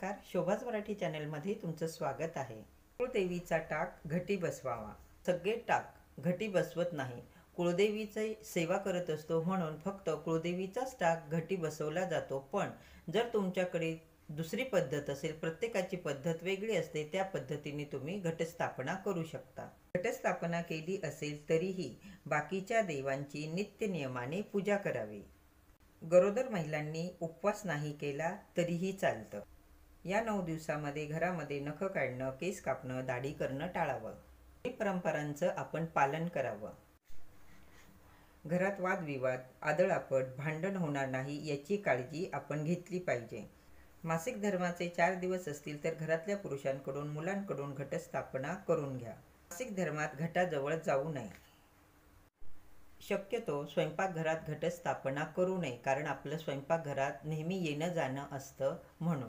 नमस्कार, शोभाच मराठी चॅनलमध्ये तुमचं स्वागत आहे। कुळदेवीचा टाक घटी बसवावा। सगळे टाक घटी बसवत नाही। कुळदेवीची सेवा करत असतो म्हणून फक्त कुळदेवीचाच टाक घटी बसवला जातो। पण जर तुमच्याकडे दुसरी पद्धत असेल, प्रत्येकाची पद्धत वेगळी असते, त्या पद्धतीने तुम्ही घटस्थापना करू शकता। घटस्थापना केली असेल तरीही बाकीच्या देवांची नित्य नियमाने पूजा करावी। गरोदर महिलांनी उपवास नाही केला तरीही चालतं। या 9 दिवसामध्ये घरामध्ये नख काढणं, केस कापणं, दाढी करणं टाळावं। ही परंपरांचं आपण पालन करावं। घरात वादविवाद, आदळआपट, भांडण होणार नाही याची काळजी आपण घेतली पाहिजे। मासिक धर्माचे 4 दिवस असतील तर घरातल्या पुरुषांकडून, मुलांकडून घटस्थापना करून घ्या। मासिक धर्मात घटाजवळ जाऊ नये। शक्यतो स्वयंपाकघरात घटस्थापना करू नये, कारण आपलं स्वयंपाकघरात नेहमी येणं जाणं असतं म्हणून।